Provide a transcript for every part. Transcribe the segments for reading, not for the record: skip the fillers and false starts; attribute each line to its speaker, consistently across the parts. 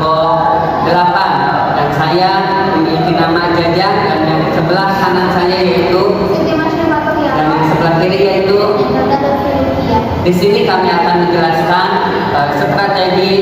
Speaker 1: nomor 8 dan saya memiliki nama Jajah, dan yang sebelah kanan saya yaitu dan yang sebelah kiri yaitu. Di sini kami akan menjelaskan strategi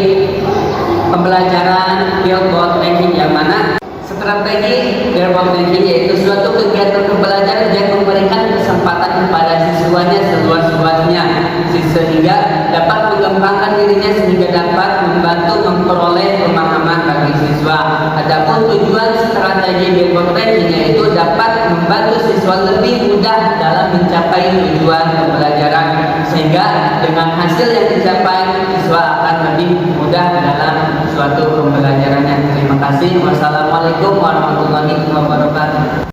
Speaker 1: pembelajaran billboard ranking, yang mana strategi billboard ranking yaitu suatu kegiatan pembelajaran yang memberikan kesempatan kepada siswanya seluas-luasnya sehingga dapat mengembangkan dirinya, sehingga dapat membantu memperoleh pemahaman bagi siswa. Adapun tujuan strategi billboard ranking yaitu dapat membantu siswa lebih mudah dalam mencapai tujuan pembelajaran, sehingga dengan hasil yang dicapai siswa akan lebih mudah dalam suatu pembelajarannya. Terima kasih. Wassalamualaikum warahmatullahi wabarakatuh.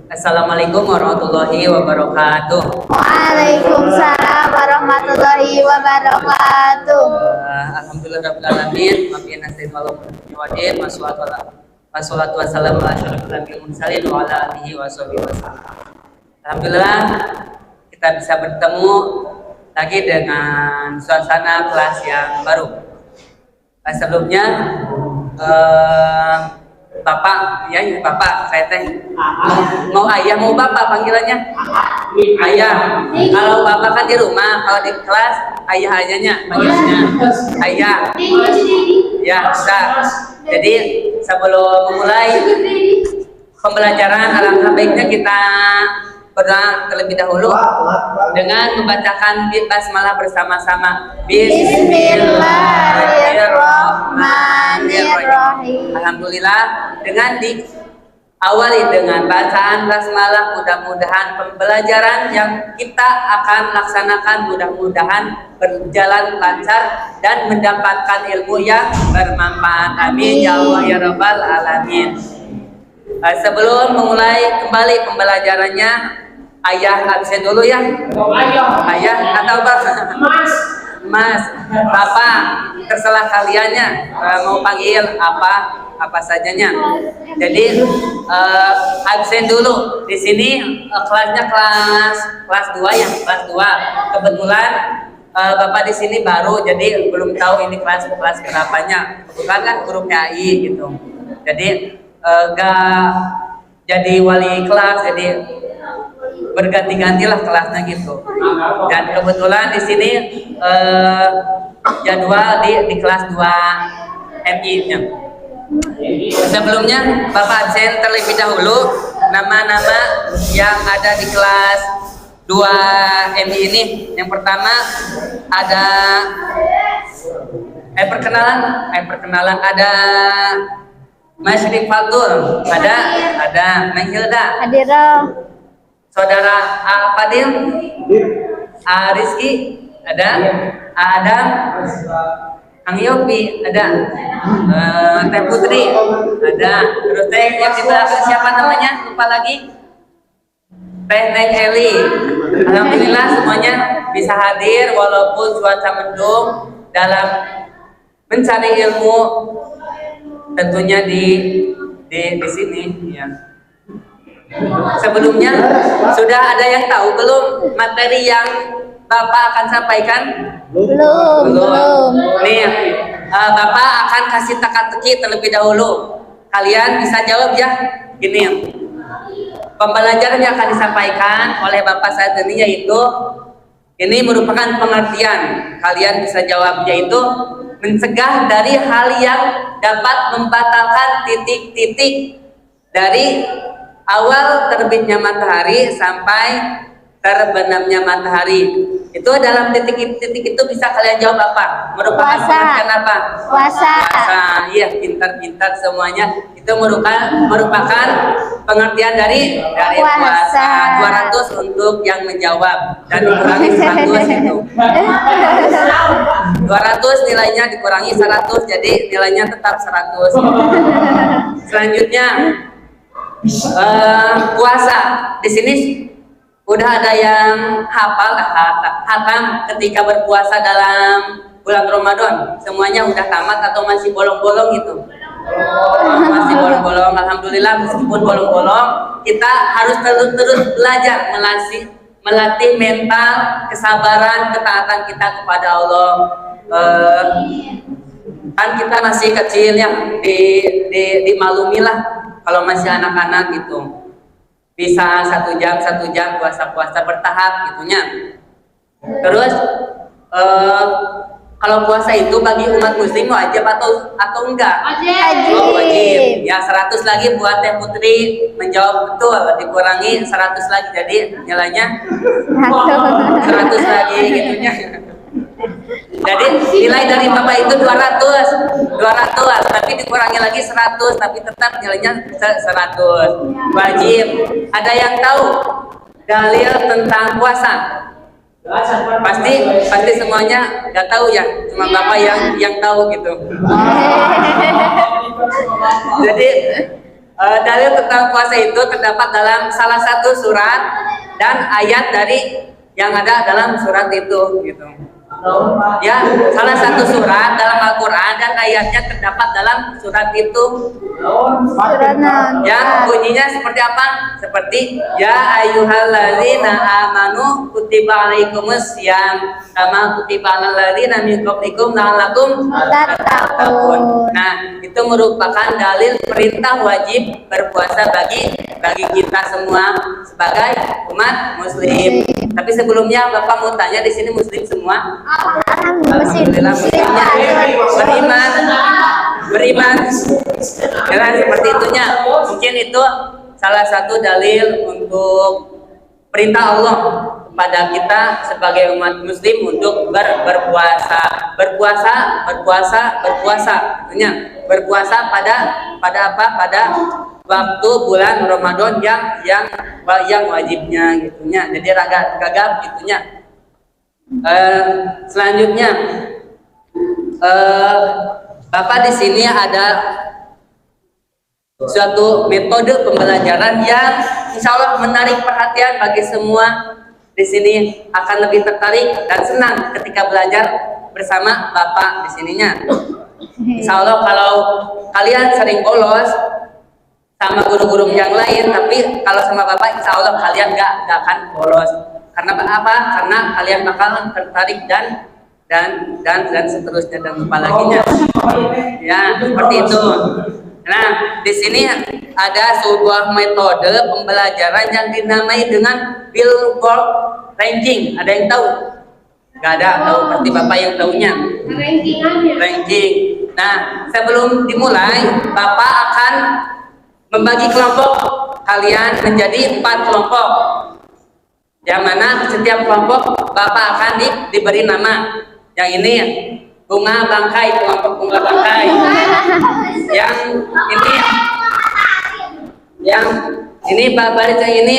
Speaker 1: Assalamualaikum warahmatullahi wabarakatuh.
Speaker 2: Waalaikumsalam warahmatullahi wabarakatuh.
Speaker 1: Alhamdulillahirabbil alamin. Maafin nasihat malam wadin wassalatu wassalamu ala asyrofil anbiya'i wal mursalin wa ala alihi washabihi wasallam. Alhamdulillah kita bisa bertemu lagi dengan suasana kelas yang baru. Sebelumnya Bapak, ya Bapak, saya teh mau ayah, mau Bapak panggilannya ayah. Kalau Bapak kan di rumah, kalau di kelas ayah ayahnya panggilannya ayah. Ya, bisa. Jadi sebelum memulai pembelajaran, alangkah baiknya kita berdoa terlebih dahulu dengan membacakan basmalah bersama-sama. Bismillahirrahmanirrahim. Alhamdulillah, dengan diawali dengan bacaan basmalah, mudah-mudahan pembelajaran yang kita akan laksanakan mudah-mudahan berjalan lancar dan mendapatkan ilmu yang bermanfaat. Amin ya Allah ya Rabbal alamin. Sebelum memulai kembali pembelajarannya, ayah absen dulu ya. Ayah atau Bapak? Mas, Bapak, terserah kaliannya mau panggil apa sajanya. Jadi absen dulu. Di sini kelasnya kelas 2 ya, kelas 2. Kebetulan Bapak di sini baru, jadi belum tahu ini kelas berapanya. Kebetulan kan guru PAI gitu. Jadi gak jadi wali kelas, jadi berganti-gantilah kelasnya gitu. Dan kebetulan di sini jadwal di kelas 2 MI-nya. Sebelumnya Bapak absen terlebih dahulu nama-nama yang ada di kelas 2 MI ini. Yang pertama ada perkenalan ada Mas Rifatul, ada Neng Hilda,
Speaker 2: Hadira,
Speaker 1: Saudara Fadil, Rizky, ada Adam, Kang Yopi, ada Teh Putri, ada terus Teh yang kita siapa namanya lupa lagi, Teh Neng Eli. Alhamdulillah semuanya bisa hadir walaupun cuaca mendung dalam mencari ilmu. Tentunya di sini ya. Sebelumnya sudah ada yang tahu belum materi yang Bapak akan sampaikan?
Speaker 2: Belum.
Speaker 1: Nih, Bapak akan kasih teka-teki terlebih dahulu. Kalian bisa jawab ya. Gini, pembelajaran yang akan disampaikan oleh Bapak saat ini yaitu ini merupakan pengertian. Kalian bisa jawab yaitu mencegah dari hal yang dapat membatalkan titik-titik dari awal terbitnya matahari sampai terbenamnya matahari. Itu dalam titik-titik itu bisa kalian jawab apa? Merupakan pengertian apa?
Speaker 2: Puasa.
Speaker 1: Iya, pintar-pintar semuanya. Itu merupakan pengertian dari puasa. 200 untuk yang menjawab dan dikurangi 100 itu. 200 nilainya dikurangi 100, jadi nilainya tetap 100. Selanjutnya puasa. Di sini udah ada yang hatam ketika berpuasa dalam bulan Ramadan. Semuanya udah tamat atau masih bolong-bolong gitu? Masih bolong-bolong. Alhamdulillah, meskipun bolong-bolong, kita harus terus belajar melatih mental, kesabaran, ketaatan kita kepada Allah. Kan kita masih kecil ya, dimaklumilah kalau masih anak-anak gitu. Bisa 1 jam puasa bertahap gitunya. Terus kalau puasa itu bagi umat muslim wajib atau enggak?
Speaker 2: Wajib.
Speaker 1: Oh, wajib. Ya 100 lagi buat Teh Putri menjawab betul, dikurangi 100 lagi jadi nilainya 100 lagi gitunya. Jadi nilai dari Bapak itu 200, tapi dikurangi lagi 100, tapi tetap nilainya 100. Wajib. Ada yang tahu dalil tentang puasa? Pasti semuanya nggak tahu ya, cuma Bapak yang tahu gitu. Jadi dalil tentang puasa itu terdapat dalam salah satu surat dan ayat dari yang ada dalam surat itu gitu. Ya, salah satu surat dalam Al-Quran dan ayatnya terdapat dalam surat itu. Ya, bunyinya seperti apa? Seperti ya ayyuhalladzina amanu kutiba alaikumussyam kama kutiba alal ladzina min qablikum la'allakum tattaqun. Nah, itu merupakan dalil perintah wajib berpuasa bagi kita semua sebagai umat muslim. Tapi sebelumnya Bapak mau tanya, di sini muslim semua? Alhamdulillah muslimnya beriman. Karena seperti itunya. Mungkin itu salah satu dalil untuk perintah Allah kepada kita sebagai umat muslim untuk berpuasa. Tentunya berpuasa pada apa? Pada waktu bulan Ramadan yang wajibnya gitunya. Jadi gagap gitunya. Selanjutnya Bapak di sini ada suatu metode pembelajaran yang insya Allah menarik perhatian bagi semua di sini, akan lebih tertarik dan senang ketika belajar bersama Bapak di sininya. Insya Allah kalau kalian sering bolos sama guru-guru yang lain, tapi kalau sama Bapak insya Allah kalian gak akan bolos. Karena apa? Karena kalian bakal tertarik dan seterusnya dan lupa laginya. Ya, seperti itu. Nah, di sini ada sebuah metode pembelajaran yang dinamai dengan Billboard ranking. Ada yang tahu? Gak ada, tahu pasti Bapak yang tahunya. Ranking. Nah, sebelum dimulai, Bapak akan membagi kelompok kalian menjadi 4 kelompok. Yang mana setiap kelompok Bapak akan diberi nama. Yang ini bunga bangkai, kelompok bunga bangkai. Yang ini Bapak ini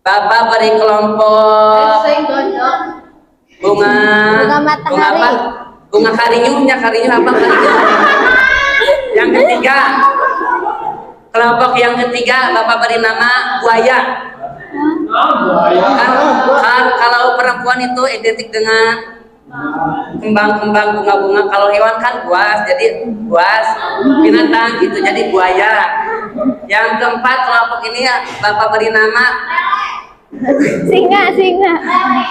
Speaker 1: Bapak beri kelompok bunga apa? Bunga karinyunya apa karinyu? Yang ketiga, kelompok yang ketiga Bapak beri nama buaya. Kan kalau perempuan itu identik dengan kembang-kembang bunga-bunga, kalau hewan kan buas, jadi buas, binatang gitu, jadi buaya. Yang keempat kelompok ini Bapak beri nama
Speaker 2: singa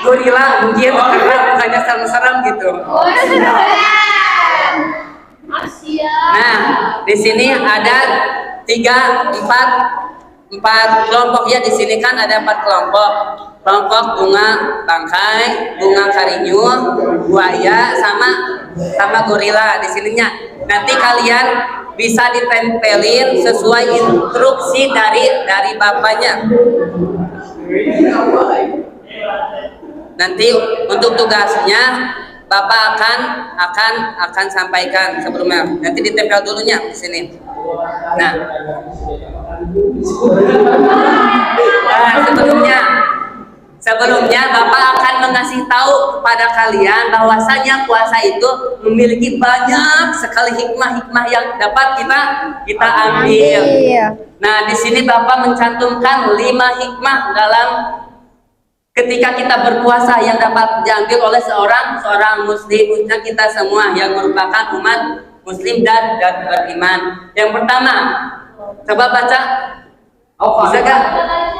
Speaker 1: gorila, mungkin karena mukanya serem-serem gitu. Nah, di sini ada 4 kelompok ya. Di sini kan ada 4 kelompok. Kelompok bunga bangkai, bunga karinyu, buaya, sama gorila di sininya. Nanti kalian bisa ditempelin sesuai instruksi dari bapaknya. Nanti untuk tugasnya Bapak akan sampaikan sebelumnya. Nanti ditempel dulunya di sini. Nah, sebelumnya Bapak akan mengasih tahu kepada kalian bahwasanya puasa itu memiliki banyak sekali hikmah-hikmah yang dapat kita ambil. Nah, di sini Bapak mencantumkan 5 hikmah dalam ketika kita berpuasa yang dapat diambil oleh seorang muslim, kita semua yang merupakan umat muslim dan beriman. Yang pertama, coba baca. Bisa gak?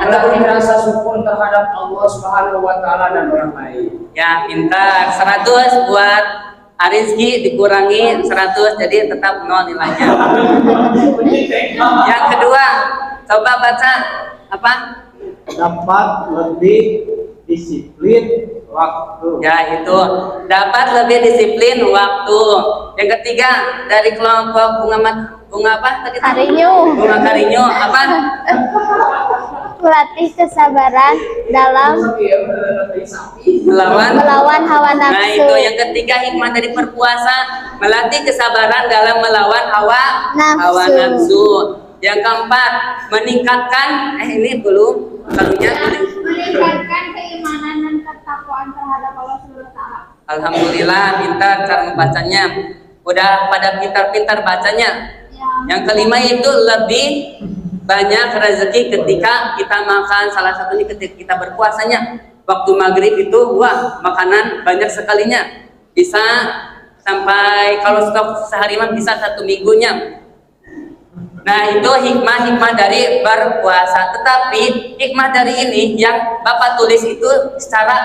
Speaker 3: Ataupun rasa syukur terhadap Allah Subhanahu wa taala dan orang lain.
Speaker 1: Ya, pintar. 100 buat Arizki dikurangi 100 jadi tetap 0 nilainya. Yang kedua, coba baca apa?
Speaker 3: Dapat lebih disiplin waktu.
Speaker 1: Ya, itu dapat lebih disiplin waktu. Yang ketiga, dari kelompok bunga apa tadi?
Speaker 2: Karinyu.
Speaker 1: Bunga Karinyu apa?
Speaker 2: Melatih kesabaran dalam melawan hawa nafsu.
Speaker 1: Nah, itu yang ketiga, hikmah dari berpuasa melatih kesabaran dalam melawan hawa nafsu. Yang keempat, meningkatkan ini belum kalunya
Speaker 2: Meningkatkan keimanan dan ketakwaan terhadap Allah Subhanahu wa taala.
Speaker 1: Alhamdulillah, pintar cara membacanya. Udah pada pintar-pintar bacanya. Yang kelima itu lebih banyak rezeki ketika kita makan. Salah satunya ketika kita berpuasanya. Waktu maghrib itu, wah, makanan banyak sekalinya. Bisa sampai kalau stok sehari mah bisa 1 minggunya. Nah, itu hikmah-hikmah dari berpuasa. Tetapi hikmah dari ini yang Bapak tulis itu secara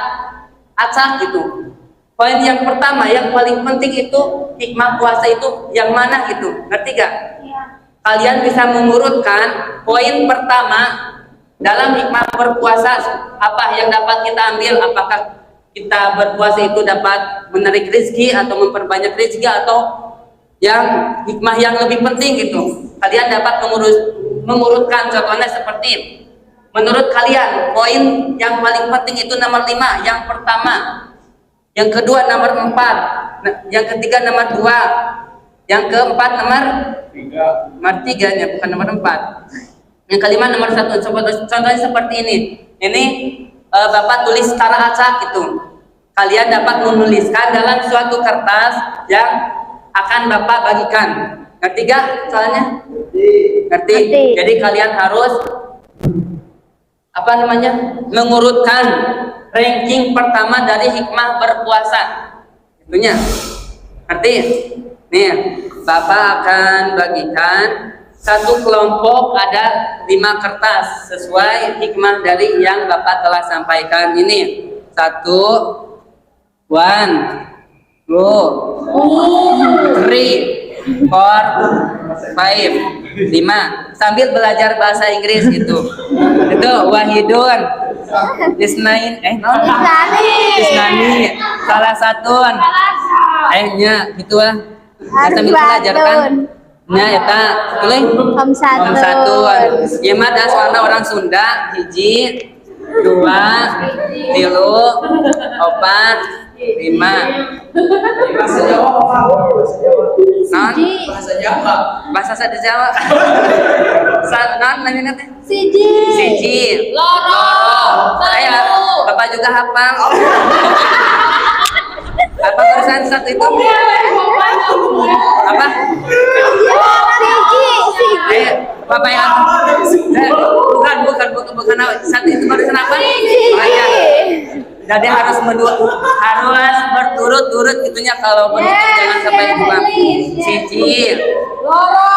Speaker 1: acak gitu. Poin yang pertama, yang paling penting itu hikmah puasa itu yang mana gitu. Ngerti gak?
Speaker 2: Iya.
Speaker 1: Kalian bisa mengurutkan poin pertama dalam hikmah berpuasa apa yang dapat kita ambil. Apakah kita berpuasa itu dapat menarik rezeki atau memperbanyak rezeki atau yang hikmah yang lebih penting gitu. Kalian dapat mengurutkan contohnya seperti menurut kalian poin yang paling penting itu nomor 5, yang pertama, yang kedua nomor 4, yang ketiga nomor 2, yang keempat nomor 3 nya bukan nomor 4, yang kelima nomor 1. Contohnya seperti ini. Ini Bapak tulis secara acak gitu. Kalian dapat menuliskan dalam suatu kertas yang akan Bapak bagikan. Ngerti gak soalnya? Ngerti. Jadi kalian harus apa namanya? Mengurutkan ranking pertama dari hikmah berpuasa. Itunya. Ngerti? Nih, Bapak akan bagikan satu kelompok ada 5 kertas sesuai hikmah dari yang Bapak telah sampaikan ini. 1, 1, 2, 3, 4, 5 sambil belajar bahasa Inggris gitu. Itu Wahidun Isnani salah satu nya gitu lah sambil belajar kan nya eta boleh satu Yemat aswana orang Sunda 1 2 3 4 5
Speaker 3: Bahasa Jawa apa?
Speaker 1: non
Speaker 3: Bahasa Jawa.
Speaker 1: bahasa Jawa non nanya teh
Speaker 2: Siji.
Speaker 1: siji loro saya Bapak juga hafal apa barusan satu itu apa
Speaker 2: Siji.
Speaker 1: Bapak yang bukan satu itu barusan apa jadi harus berturut-turut gitunya kalau begitu jangan sampai lupa. Siji, loro,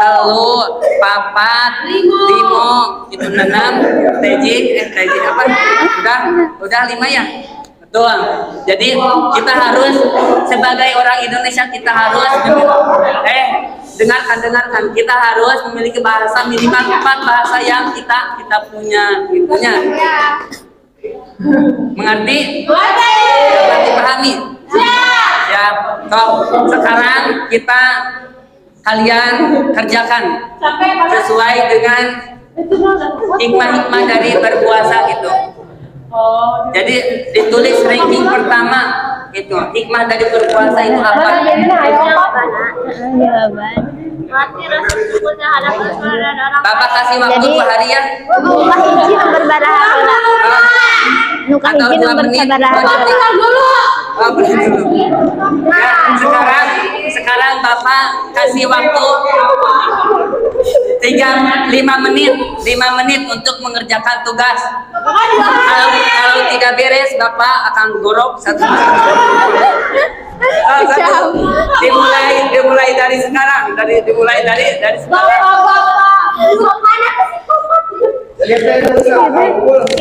Speaker 1: telu, papat, limo, itu 6, teji apa? Udah 5 ya? Betul. Jadi kita harus sebagai orang Indonesia kita harus dengarkan kita harus memiliki bahasa minimal 4 bahasa yang kita punya gitunya. Mengerti? Dapat dipahami? Siap. Sekarang kalian kerjakan sesuai dengan hikmah-hikmah dari berpuasa gitu. Jadi ditulis ranking pertama itu hikmah dari berpuasa itu apa?
Speaker 2: Melatih rasa syukur terhadap Allah dan orang
Speaker 1: Bapak kasih waktu 2 hari ya.
Speaker 2: Nuka hiji nomor baraha. Nuka hiji nomor sabaraha.
Speaker 1: dulu. Boleh dulu. Ya, sekarang Bapak kasih waktu 5 menit untuk mengerjakan tugas. Kalau tidak beres, Bapak akan gorok satu. Dimulai dari sekarang, dimulai dari sekarang.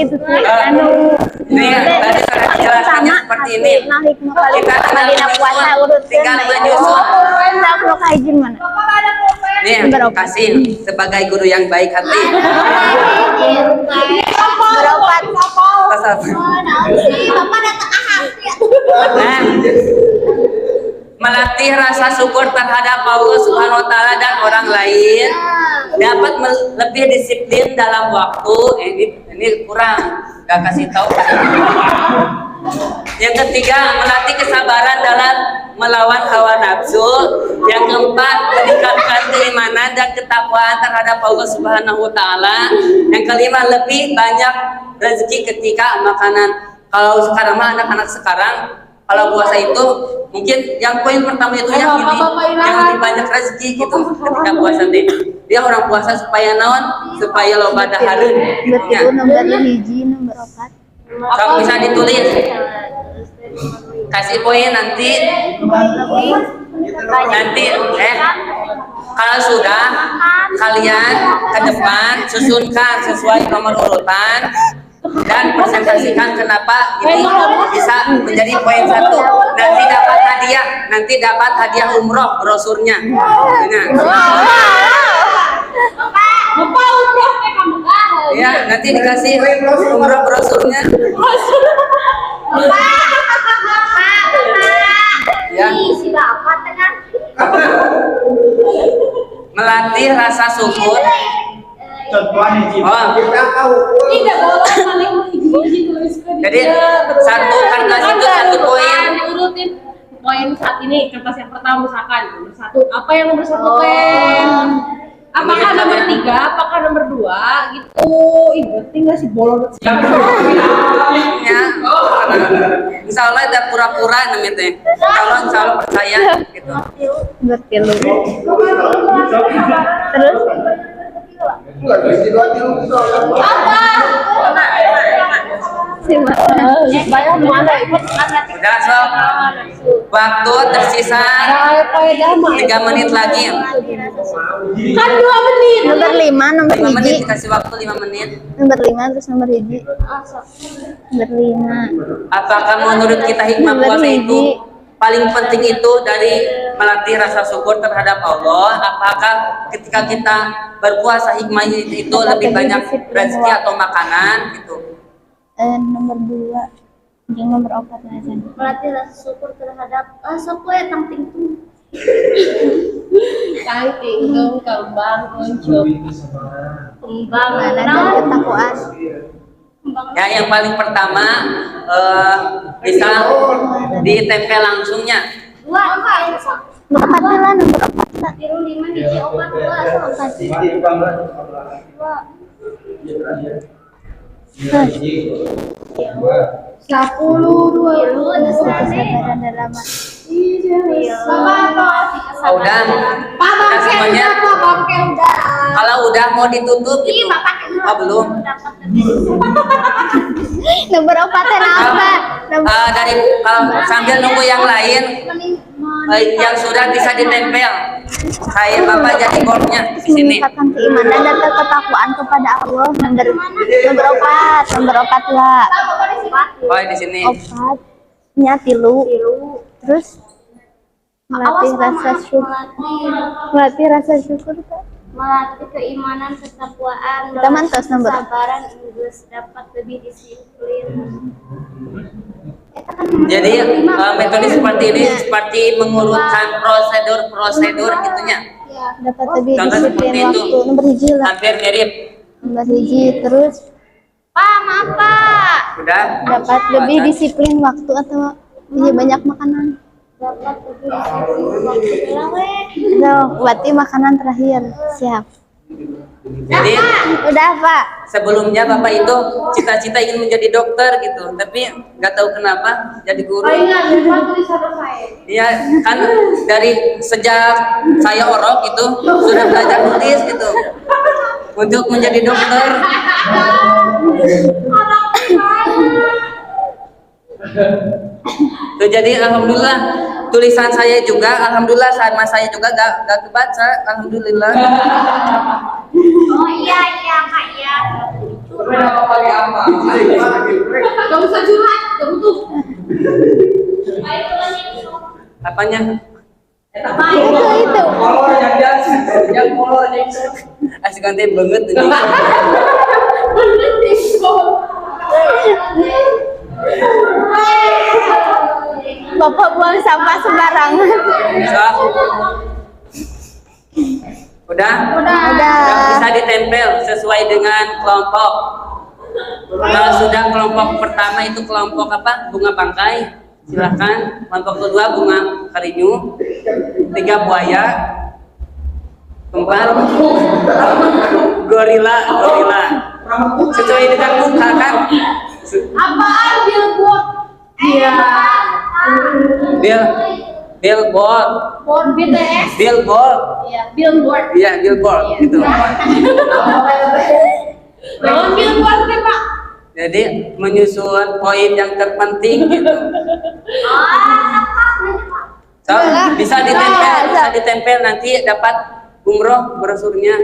Speaker 4: Itu tuh anu
Speaker 1: Ini tadi sudah dijelaskannya seperti ini. Kita tinggal menyusun.
Speaker 4: Mana?
Speaker 1: Nih, kasih sebagai guru yang baik hati.
Speaker 4: Beropat.
Speaker 1: Nah, melatih rasa syukur terhadap Allah Subhanahu wa taala dan orang lain, dapat lebih disiplin dalam waktu. Ini kurang, gak kasih tahu. Yang ketiga, melatih kesabaran dalam melawan hawa nafsu. Yang keempat, meningkatkan keimanan dan ketakwaan terhadap Allah Subhanahu wa taala. Yang kelima, lebih banyak rezeki ketika makanan. Kalau sekarang mah anak-anak sekarang kalau puasa itu mungkin yang poin pertama itu yang ini, yang lebih banyak rezeki gitu ketika puasa deh. Dia orang puasa supaya naon, supaya loba dahareun.
Speaker 4: Berarti nomor hiji, nomor 4.
Speaker 1: Kalau bisa ditulis, kasih poin nanti kalau sudah kalian ke depan susunkan sesuai nomor urutan dan presentasikan kenapa ini bisa menjadi poin 1. Nanti dapat hadiah umroh brosurnya. Ya, nanti dikasih umroh brosurnya. Ya. Melatih rasa syukur. Jadi satu kertas itu satu poin.
Speaker 5: Urutin poin saat ini kertas yang pertama misalkan nomor 1. Apa yang nomor 1 Pen? Apakah nomor 3? Apakah nomor 2? Gitu. Ih, berarti nggak sih bolong sekali.
Speaker 1: Ya, insya Allah ada pura-pura namanya teh. Insya Allah percaya gitu.
Speaker 4: Berarti lu. Terus
Speaker 1: Udah sob. Waktu tersisa 3 menit lagi.
Speaker 5: Kan 2 menit.
Speaker 4: nomor 5, nomor
Speaker 1: 5 menit
Speaker 4: hiji.
Speaker 1: dikasih waktu 5 menit.
Speaker 4: Nomor 5 terus nomor hiji. Nomor 5.
Speaker 1: Apakah menurut kita hikmah
Speaker 4: Nomor
Speaker 1: puasa
Speaker 4: hiji.
Speaker 1: itu paling penting itu dari melatih rasa syukur terhadap Allah? Apakah ketika kita berpuasa hikmahnya itu lebih banyak rezeki atau makanan gitu?
Speaker 4: Nomor 2. Yang nomor 4 aja.
Speaker 2: Melatih rasa syukur terhadap sopo ya tang tingtung.
Speaker 5: Kang tinggung kembang kuncup.
Speaker 2: Kembang
Speaker 4: Mana dan ketakwaan.
Speaker 1: Ya, yang paling pertama bisa ditempel langsungnya.
Speaker 2: Dua.
Speaker 4: Nomor 4 lah, nomor 4.
Speaker 2: Tiru 5 hiji opat dua.
Speaker 4: Kesabaran dalam
Speaker 1: Oh, udah semuanya. Kalau udah mau ditutup gitu. Oh, belum.
Speaker 4: nomor 4 apa?
Speaker 1: Dari sambil nunggu yang lain yang sudah bisa ditempel. Saya Bapak jadi boardnya di sini.
Speaker 4: Meningkatkan keimanan dan ketakwaan kepada Allah. Nomor 4, nomor 4 lah.
Speaker 1: Oh, di sini.
Speaker 4: 4-nya tilu. Terus melatih rasa syukur. Melatih rasa syukur Kak.
Speaker 2: Melatih keimanan, ketakwaan,
Speaker 4: Kita mantos nomor.
Speaker 2: kesabaran, Inggris dapat lebih disiplin.
Speaker 1: Jadi metode seperti ini seperti mengurutkan prosedur gitunya.
Speaker 4: Dapat lebih
Speaker 1: Contoh
Speaker 4: disiplin
Speaker 1: seperti itu.
Speaker 4: waktu. Nomor hiji lah.
Speaker 1: Hampir mirip.
Speaker 4: Nomor hiji. Terus
Speaker 2: Pak, maaf Pak.
Speaker 1: Udah.
Speaker 4: dapat lebih disiplin waktu atau punya banyak makanan.
Speaker 2: Dapat lebih disiplin waktu.
Speaker 4: Berarti makanan terakhir. Siap.
Speaker 1: Jadi
Speaker 4: Udah Pak.
Speaker 1: sebelumnya Bapak itu cita-cita ingin menjadi dokter gitu, tapi nggak tahu kenapa jadi guru.
Speaker 5: Ingat, lupa tulisan saya.
Speaker 1: Iya, kan dari sejak saya orok itu sudah belajar nulis gitu untuk menjadi dokter. Tuh, jadi alhamdulillah tulisan saya juga, alhamdulillah sama saya juga gak kebaca, alhamdulillah.
Speaker 2: Oh iya iya Kak ya.
Speaker 3: Kenapa pakai apa?
Speaker 5: Gak usah curhat, gak butuh.
Speaker 1: Apanya?
Speaker 4: Itu.
Speaker 3: Kolor yang biasa, yang kolor yang
Speaker 1: Asik nanti banget ini.
Speaker 4: Bapak buang sampah sembarangan.
Speaker 1: So, udah?
Speaker 4: Udah.
Speaker 1: Bisa ditempel sesuai dengan kelompok. Kalau sudah kelompok pertama itu kelompok apa? Bunga bangkai. Silahkan. Kelompok kedua bunga karinyu. 3 buaya. 4 gorila. Sesuai dengan buka kan?
Speaker 5: Apaan billboard? Iya.
Speaker 1: Billboard.
Speaker 5: Board BTS.
Speaker 1: Billboard.
Speaker 5: Iya, billboard.
Speaker 1: Iya, billboard gitu.
Speaker 5: Jangan billboard deh Pak.
Speaker 1: Jadi menyusun poin yang terpenting gitu. So, bisa ditempel nanti dapat umroh brosurnya.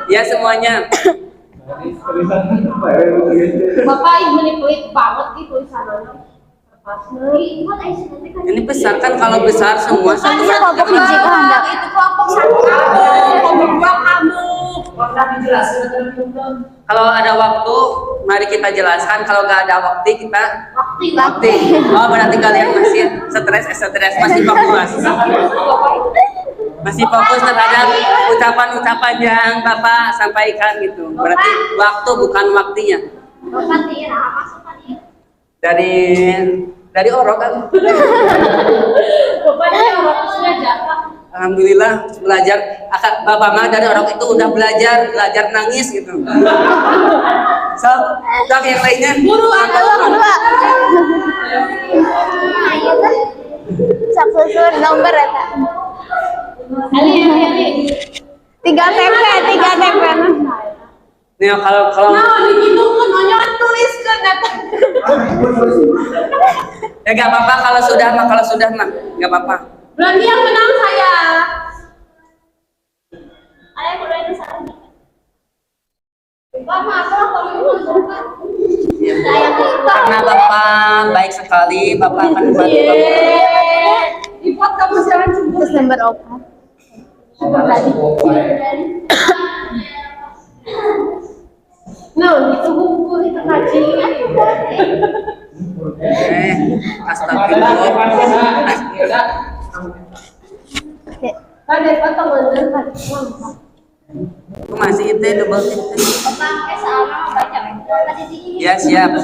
Speaker 1: Ya semuanya.
Speaker 5: Bapak ibu nih pelit banget nih tulisannya.
Speaker 1: Ini besar kan, kalau besar semua satu
Speaker 4: Iya,
Speaker 1: satu
Speaker 4: kelompok hiji kehendak.
Speaker 5: Itu kelompok satu kamu, kelompok dua kamu.
Speaker 3: Pernah dijelaskan teman-teman.
Speaker 1: Kalau ada waktu mari kita jelaskan, kalau nggak ada waktu kita
Speaker 4: Bakti.
Speaker 1: oh berarti kalian masih stres masih fokus terhadap ucapan-ucapan yang Bapak sampaikan gitu. Berarti waktu bukan waktunya.
Speaker 2: Bapak Tira masuk tadi.
Speaker 1: Dari orok kan.
Speaker 5: Bapaknya orang sengaja Pak.
Speaker 1: Alhamdulillah belajar. Bapak mah dari orok itu udah belajar nangis gitu. So, yang lainnya.
Speaker 4: Kedua. Sak susun nomor eta.
Speaker 5: Ali.
Speaker 4: 3 tempe.
Speaker 1: Nih kalau
Speaker 5: Nah, begitu kan hanya tuliskan data.
Speaker 1: ya nggak apa-apa kalau sudah mah nggak apa-apa.
Speaker 5: Berarti yang menang saya.
Speaker 2: Ayo mulai di sana.
Speaker 5: Bapak,
Speaker 1: Ya. Karena Bapak baik sekali, Bapak akan bantu Bapak.
Speaker 5: Ipot kamu jangan sebut.
Speaker 4: Terus nomor 4.
Speaker 5: Nah, itu buku itu ngaji.
Speaker 1: Astagfirullah.
Speaker 5: Ada foto bener kan?
Speaker 1: Aku masih itu double tick.
Speaker 2: Pakai sama baca. Tadi di
Speaker 1: Ya siap.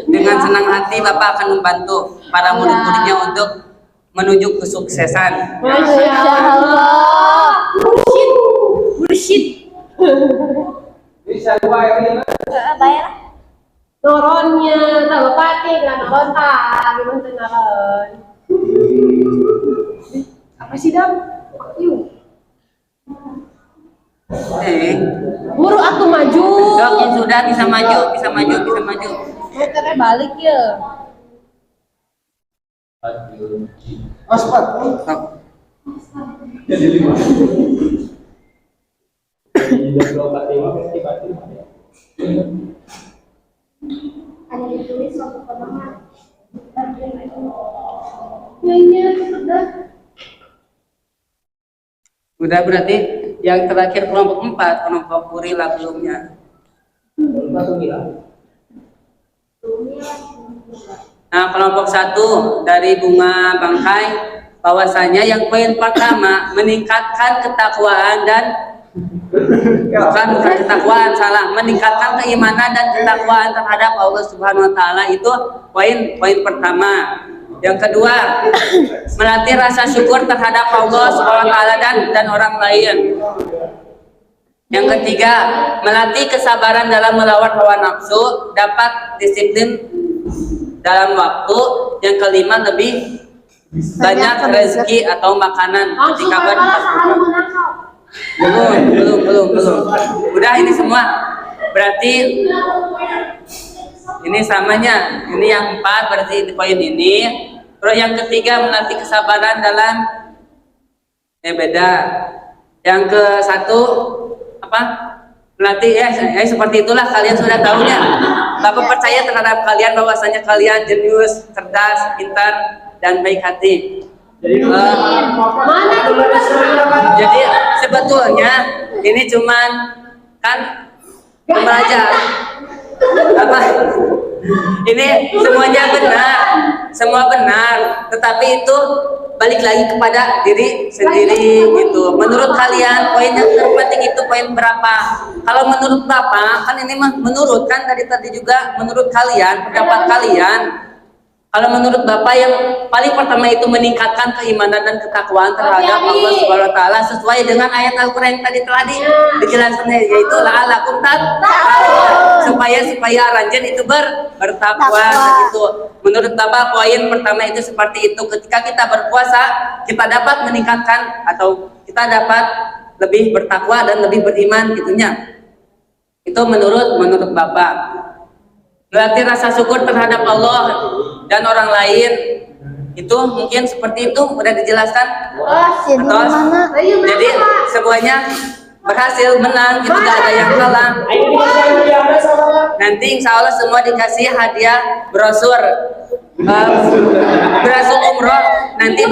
Speaker 1: Dengan senang hati Bapak akan membantu para murid-muridnya untuk menuju kesuksesan.
Speaker 5: Masya Allah. Mursyid.
Speaker 3: Bisa dua ini.
Speaker 2: bayar.
Speaker 5: Noronnya, tahu pati nggak noron gimana tuh noron? Apa sih dam? Yuk. Buru aku maju.
Speaker 1: Dok, yang sudah bisa maju.
Speaker 5: Motornya balik ya.
Speaker 3: Aspat.
Speaker 1: Dok.
Speaker 3: Jadi 5.
Speaker 2: Ada ditulis waktu pertama.
Speaker 5: Iya, sudah.
Speaker 1: Udah berarti yang terakhir kelompok 4, kelompok Purila belumnya. Nah, kelompok 1 dari bunga bangkai, bahwasanya yang poin pertama meningkatkan ketakwaan dan bukan ketakwaan, salah, meningkatkan keimanan dan ketakwaan terhadap Allah Subhanahu wa taala, itu poin pertama. Yang kedua, melatih rasa syukur terhadap Allah SWT dan orang lain. Yang ketiga, melatih kesabaran dalam melawan hawa nafsu, dapat disiplin dalam waktu. Yang kelima, lebih banyak rezeki atau makanan ketika berbuka. Belum. Udah ini semua. Berarti ini samanya. Ini yang 4 berarti di poin ini. Terus yang ketiga, melatih kesabaran dalam beda. Yang ke satu apa? Melatih seperti itulah, kalian sudah tahunya. Bapak percaya terhadap kalian bahwasanya kalian jenius, cerdas, pintar, dan baik hati. Jadi sebetulnya ini cuman kan belajar apa? Ini semuanya benar, semua benar, tetapi itu balik lagi kepada diri sendiri gitu. Menurut kalian poin yang terpenting itu poin berapa? Kalau menurut Bapak, kan ini mah menurut kan tadi juga menurut kalian, pendapat kalian. Kalau menurut Bapak yang paling pertama itu meningkatkan keimanan dan ketakwaan terhadap Allah Subhanahu wa taala sesuai dengan ayat Al-Qur'an yang tadi telah dijelaskan, yaitu la'alakum tattaqun, supaya ranjen itu bertakwa gitu. Menurut Bapak poin pertama itu seperti itu. Ketika kita berpuasa, kita dapat meningkatkan atau kita dapat lebih bertakwa dan lebih beriman gitunya. Itu menurut Bapak. Melatih rasa syukur terhadap Allah dan orang lain itu mungkin seperti itu udah dijelaskan. Jadi semuanya berhasil, menang gitu, gak ada yang kalah. Nanti insya Allah semua dikasih hadiah brosur umroh. Nanti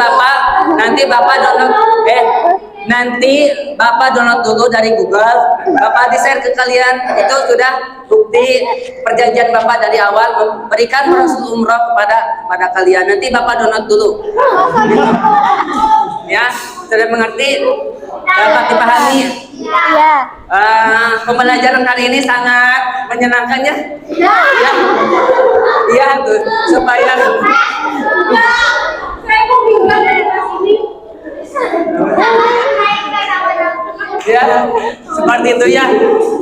Speaker 1: Bapak download dulu dari Google. Bapak di-share ke kalian. Itu sudah bukti perjanjian Bapak dari awal memberikan brosur umroh kepada kalian. Nanti Bapak download dulu. Ya, sudah mengerti? Dapat dipahami?
Speaker 4: Iya.
Speaker 1: Pembelajaran hari ini sangat menyenangkan ya. Iya tuh, supaya
Speaker 2: Saya mau bingung dari kelas ini.
Speaker 1: ya seperti itu ya.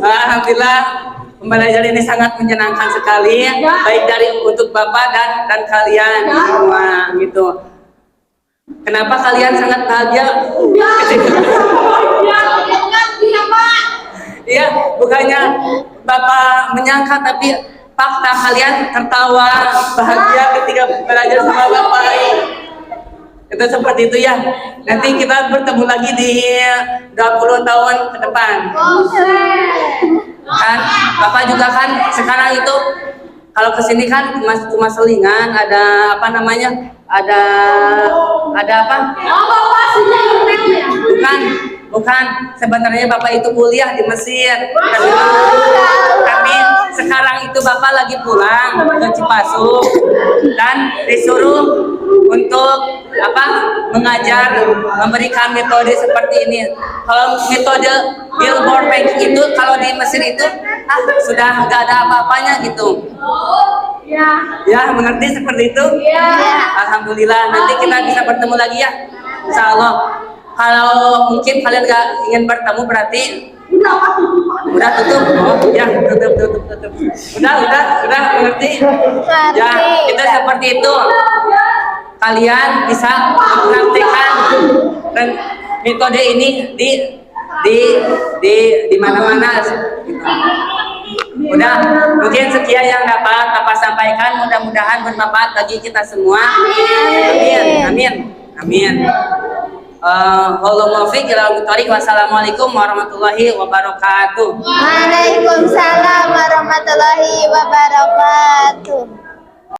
Speaker 1: Alhamdulillah pembelajaran ini sangat menyenangkan sekali, baik dari untuk Bapak dan kalian semua gitu. Kenapa kalian sangat bahagia? Iya, bukannya Bapak menyangka, tapi fakta kalian tertawa bahagia ketika belajar sama Bapak. Itu seperti itu ya. Nanti kita bertemu lagi di 20 tahun ke depan. Kan Bapak juga kan sekarang itu kalau kesini kan cuma selingan, ada apa namanya? Ada apa? Bukan. Sebenarnya Bapak itu kuliah di Mesir. Tapi sekarang itu Bapak lagi pulang ke Cipasung dan disuruh untuk mengajar, memberikan metode seperti ini. Kalau metode billboard banking itu kalau di Mesir itu sudah nggak ada apa-apanya gitu. Ya, mengerti seperti itu? Alhamdulillah, nanti kita bisa bertemu lagi ya, insya Allah. Kalau mungkin kalian nggak ingin bertemu berarti udah tutup. Oh ya, tutup. Udah mengerti? Ya, itu seperti itu. Kalian bisa mempraktikkan metode ini di mana-mana. Udah, mungkin sekian yang dapat Bapak sampaikan. Mudah-mudahan bermanfaat bagi kita semua. Amin. Wassalamualaikum warahmatullahi wabarakatuh.
Speaker 4: Waalaikumsalam warahmatullahi wabarakatuh.